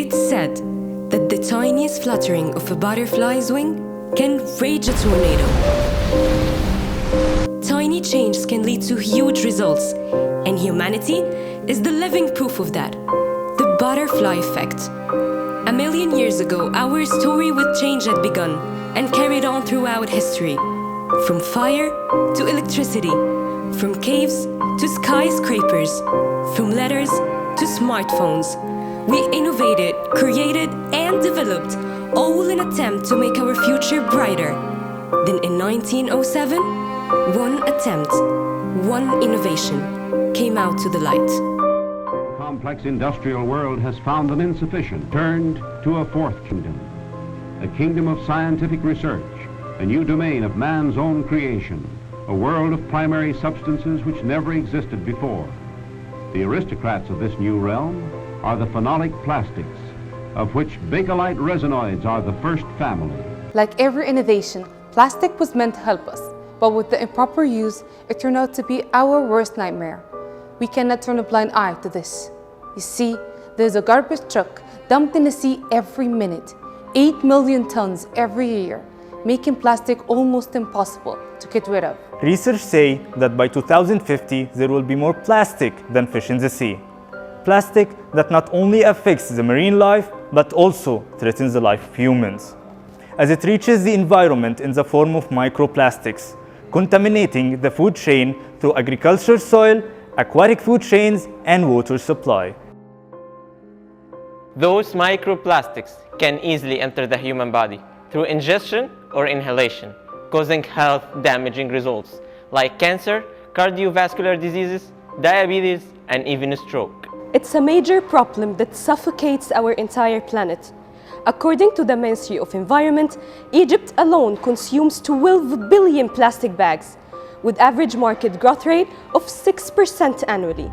It's said that the tiniest fluttering of a butterfly's wing can rage a tornado. Tiny changes can lead to huge results, and humanity is the living proof of that. The butterfly effect. A million years ago, our story with change had begun and carried on throughout history. From fire to electricity, from caves to skyscrapers, from letters to smartphones. We innovated, created, and developed, all in an attempt to make our future brighter. Then in 1907, one attempt, one innovation came out to the light. The complex industrial world has found them insufficient, turned to a fourth kingdom, a kingdom of scientific research, a new domain of man's own creation, a world of primary substances which never existed before. The aristocrats of this new realm are the phenolic plastics, of which bakelite resinoids are the first family. Like every innovation, plastic was meant to help us, but with the improper use, it turned out to be our worst nightmare. We cannot turn a blind eye to this. You see, there's a garbage truck dumped in the sea every minute, 8 million tons every year, making plastic almost impossible to get rid of. Research say that by 2050, there will be more plastic than fish in the sea. Plastic that not only affects the marine life, but also threatens the life of humans, as it reaches the environment in the form of microplastics, contaminating the food chain through agricultural soil, aquatic food chains, and water supply. Those microplastics can easily enter the human body through ingestion or inhalation, causing health-damaging results like cancer, cardiovascular diseases, diabetes, and even a stroke. It's a major problem that suffocates our entire planet. According to the Ministry of Environment, Egypt alone consumes 12 billion plastic bags, with average market growth rate of 6% annually.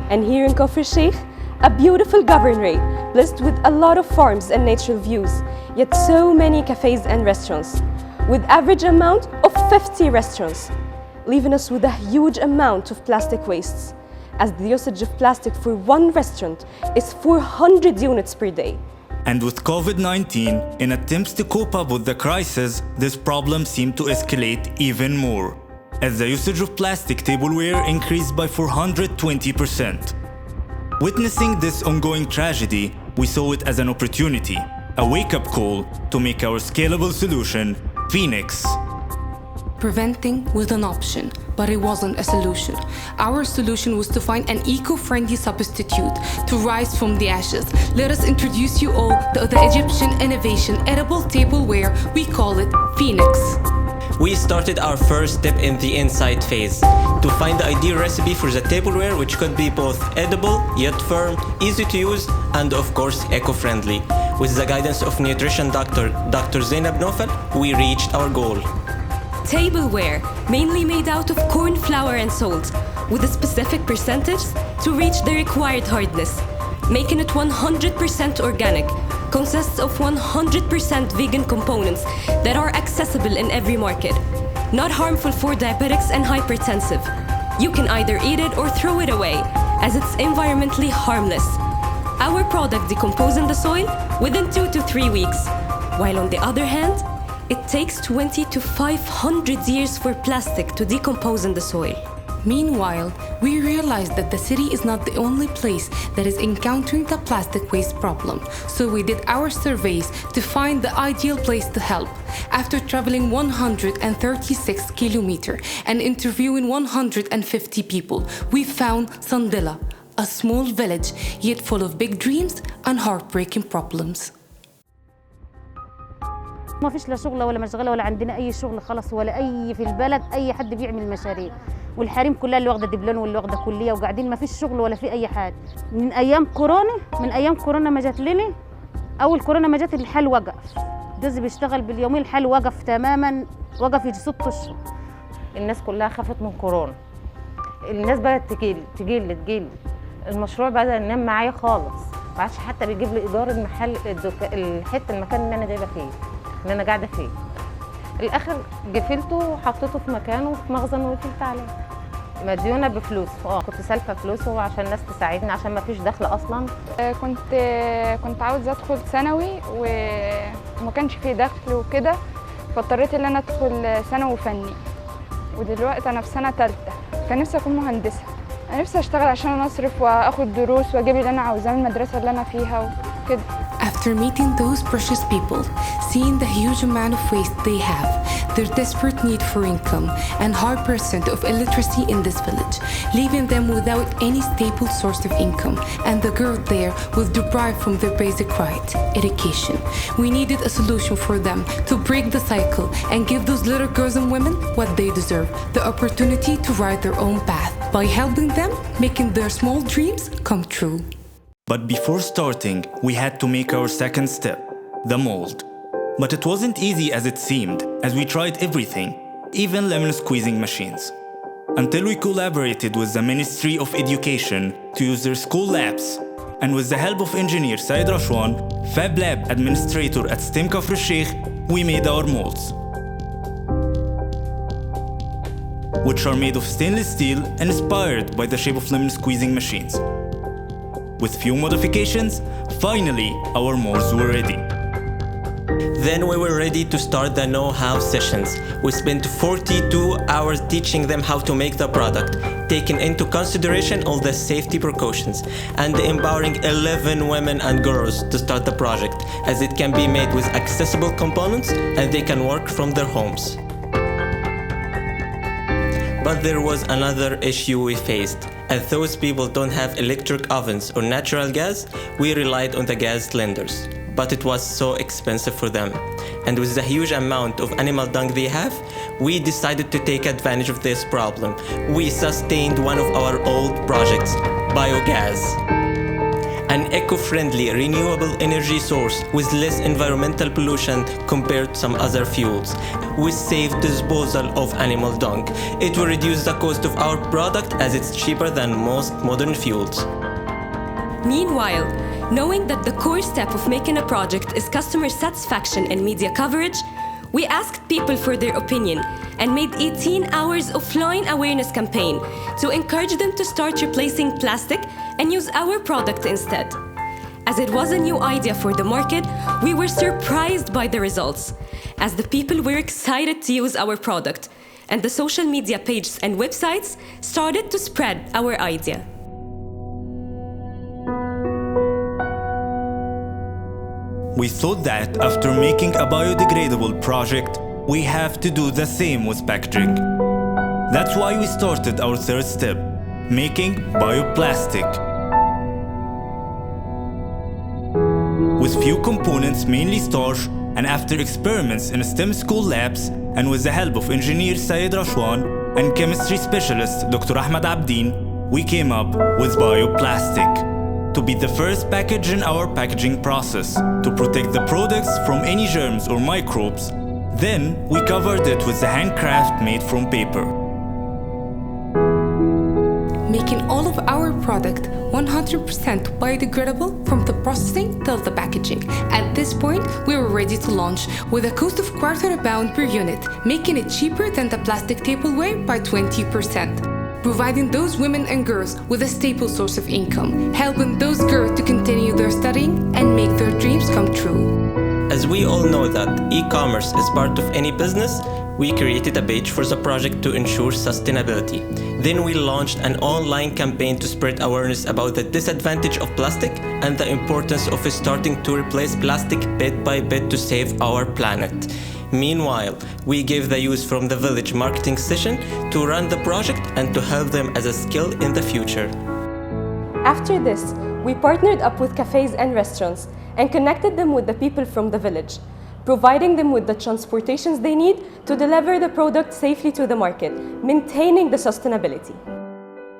And here in Kafr Elsheikh, a beautiful governorate blessed with a lot of farms and natural views, yet so many cafes and restaurants, with average amount of 50 restaurants, leaving us with a huge amount of plastic wastes, as the usage of plastic for one restaurant is 400 units per day. And with COVID-19, in attempts to cope up with the crisis, this problem seemed to escalate even more, as the usage of plastic tableware increased by 420%. Witnessing this ongoing tragedy, we saw it as an opportunity, a wake-up call to make our scalable solution, Phoenix. Preventing was an option, but it wasn't a solution. Our solution was to find an eco-friendly substitute to rise from the ashes. Let us introduce you all to the Egyptian innovation edible tableware. We call it Phoenix. We started our first step in the insight phase to find the ideal recipe for the tableware, which could be both edible yet firm, easy to use, and of course eco-friendly. With the guidance of nutrition doctor Dr. Zainab Nofel, we reached our goal. Tableware, mainly made out of corn flour and salt, with a specific percentage to reach the required hardness, making it 100% organic, consists of 100% vegan components that are accessible in every market, not harmful for diabetics and hypertensive. You can either eat it or throw it away, as it's environmentally harmless. Our product decomposes in the soil within 2 to 3 weeks, while on the other hand, it takes 20 to 500 years for plastic to decompose in the soil. Meanwhile, we realized that the city is not the only place that is encountering the plastic waste problem, so we did our surveys to find the ideal place to help. After traveling 136 kilometers and interviewing 150 people, we found Sandila, a small village yet full of big dreams and heartbreaking problems. ما فيش لا شغله ولا مشغله ولا عندنا اي شغل خلص ولا اي في البلد اي حد بيعمل مشاريع والحريم كلها اللي واخده دبلون واللي واخده كليه وقاعدين ما فيش شغل ولا في اي حاجه من ايام كورونا ما جات لنا اول كورونا ما جات الحال وقف جوزي بيشتغل باليومين الحال وقف تماما وقف يجي 6 اشهر الناس كلها خافت من كورونا الناس بدات تجيل المشروع بدا ينام معايا خالص ما عادش حتى بيجيب لي ايجار المحل المكان اللي انا جايبه فيه اللي انا قاعده فيه الاخر قفلته وحطيته في مكانه في مخزن وقفلت عليه مديونه بفلوس. كنت سالفه فلوسه عشان الناس تساعدني عشان ما فيش دخل اصلا. كنت عاوزه ادخل ثانوي وما كانش فيه دخل وكده، فاضطريت ان انا ادخل ثانوي فني، ودلوقتي انا في سنه ثالثه. كان نفسي اكون مهندسه، انا نفسي اشتغل عشان اصرف واخد دروس واجيب اللي انا عاوزاه من المدرسه اللي انا فيها وكده. After meeting those precious people, seeing the huge amount of waste they have, their desperate need for income, and high percent of illiteracy in this village, leaving them without any stable source of income, and the girl there was deprived from their basic right, education. We needed a solution for them to break the cycle and give those little girls and women what they deserve, the opportunity to write their own path, by helping them making their small dreams come true. But before starting, we had to make our second step, the mold. But it wasn't easy as it seemed, as we tried everything, even lemon squeezing machines. Until we collaborated with the Ministry of Education to use their school labs, and with the help of engineer Said Rashwan, Fab Lab administrator at STEM Kafr Elsheikh, we made our molds, which are made of stainless steel and inspired by the shape of lemon squeezing machines. With few modifications, finally our molds were ready. Then we were ready to start the know-how sessions. We spent 42 hours teaching them how to make the product, taking into consideration all the safety precautions, and empowering 11 women and girls to start the project, as it can be made with accessible components and they can work from their homes. But there was another issue we faced. As those people don't have electric ovens or natural gas, we relied on the gas cylinders. But it was so expensive for them. And with the huge amount of animal dung they have, we decided to take advantage of this problem. We sustained one of our old projects, biogas. An eco-friendly, renewable energy source with less environmental pollution compared to some other fuels. We save disposal of animal dung. It will reduce the cost of our product as it's cheaper than most modern fuels. Meanwhile, knowing that the core step of making a project is customer satisfaction and media coverage, we asked people for their opinion and made 18 hours offline awareness campaign to encourage them to start replacing plastic and use our product instead. As it was a new idea for the market, we were surprised by the results, as the people were excited to use our product, and the social media pages and websites started to spread our idea. We thought that after making a biodegradable project, we have to do the same with packaging. That's why we started our third step, making bioplastic. With few components, mainly starch, and after experiments in STEM school labs, and with the help of engineer Said Rashwan and chemistry specialist Dr. Ahmed Abdin, we came up with bioplastic, to be the first package in our packaging process, to protect the products from any germs or microbes. Then we covered it with the handcraft made from paper, making all of our product 100% biodegradable from the processing till the packaging. At this point, we were ready to launch with a cost of £250 per unit, making it cheaper than the plastic tableware by 20%. Providing those women and girls with a stable source of income, helping those girls to continue their studying and make their dreams come true. As we all know that e-commerce is part of any business, we created a page for the project to ensure sustainability. Then we launched an online campaign to spread awareness about the disadvantage of plastic and the importance of starting to replace plastic bit by bit to save our planet. Meanwhile, we gave the youth from the village marketing session to run the project and to help them as a skill in the future. After this, we partnered up with cafes and restaurants and connected them with the people from the village, providing them with the transportations they need to deliver the product safely to the market, maintaining the sustainability.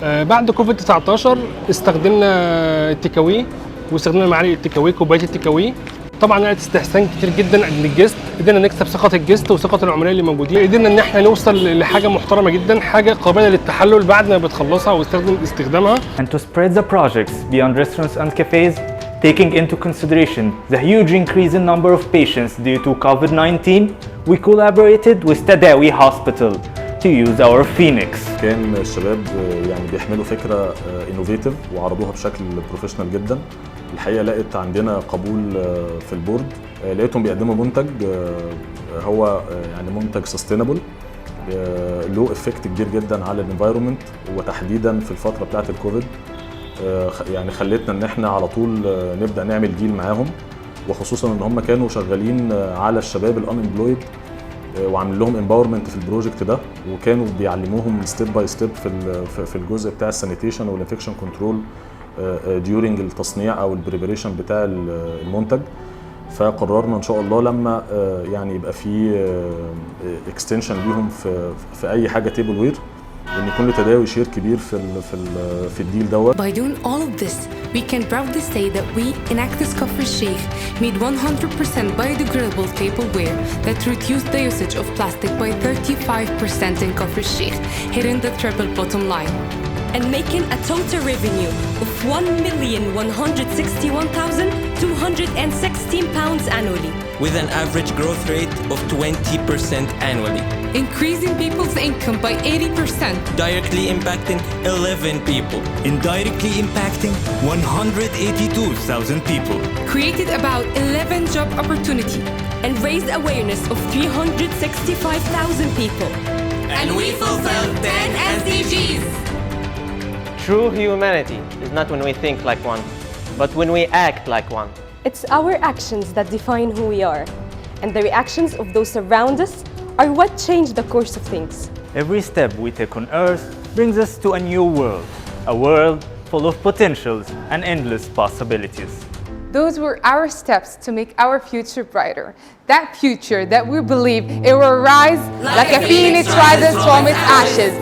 بعد كوفيد 19 استخدمنا التيكاوي واستخدمنا معالق التيكاوي، كوبايات التيكاوي. طبعا لقيت استحسان كتير جدا عند الجست، قدرنا نكسب ثقة الجست وثقة العملاء اللي موجودين، قدرنا ان احنا نوصل لحاجة محترمة جدا، حاجة قابلة للتحلل بعد ما بتخلصها واستخدم استخدامها. And to spread the projects beyond restaurants and cafes, taking into consideration the huge increase in number of patients due to COVID-19, we collaborated with Tadawi Hospital to use our phoenix. كان الشباب يعني بيحملوا فكرة انوفيتيف وعرضوها بشكل بروفيشنال جدا. الحقيقة لقيت عندنا قبول في البورد، لقيتهم بيقدموا منتج هو يعني منتج سستينبل له افكت كبير جدا على الانفايرمنت، وتحديدا في الفترة بتاعت الكوفيد يعني خلتنا ان احنا على طول نبدأ نعمل ديل معاهم، وخصوصا ان هم كانوا شغالين على الشباب الانامبلويد وعامل لهم امباورمنت في البروجكت ده، وكانوا بيعلموهم ستيب باي ستيب في الجزء بتاع السانيتيشن والانفكشن كنترول ديورنج التصنيع او البريبريشن بتاع المنتج. فقررنا ان شاء الله لما يعني يبقى في اكستنشن ليهم في اي حاجه تيبل وير ان يكون له تداوي شير كبير في الديل دوت. By doing all of this, we can proudly say that we, Enactus Kafr Elsheikh, made 100% biodegradable tableware that reduced the usage of plastic by 35% in Kafr Elsheikh, hitting the triple bottom line. And making a total revenue of £1,161,216 annually. With an average growth rate of 20% annually. Increasing people's income by 80%. Directly impacting 11 people. Indirectly impacting 182,000 people. Created about 11 job opportunities. And raised awareness of 365,000 people. And we fulfilled 10 SDGs. True humanity is not when we think like one, but when we act like one. It's our actions that define who we are, and the reactions of those around us are what change the course of things. Every step we take on Earth brings us to a new world, a world full of potentials and endless possibilities. Those were our steps to make our future brighter. That future that we believe it will rise like a phoenix rises from its ashes.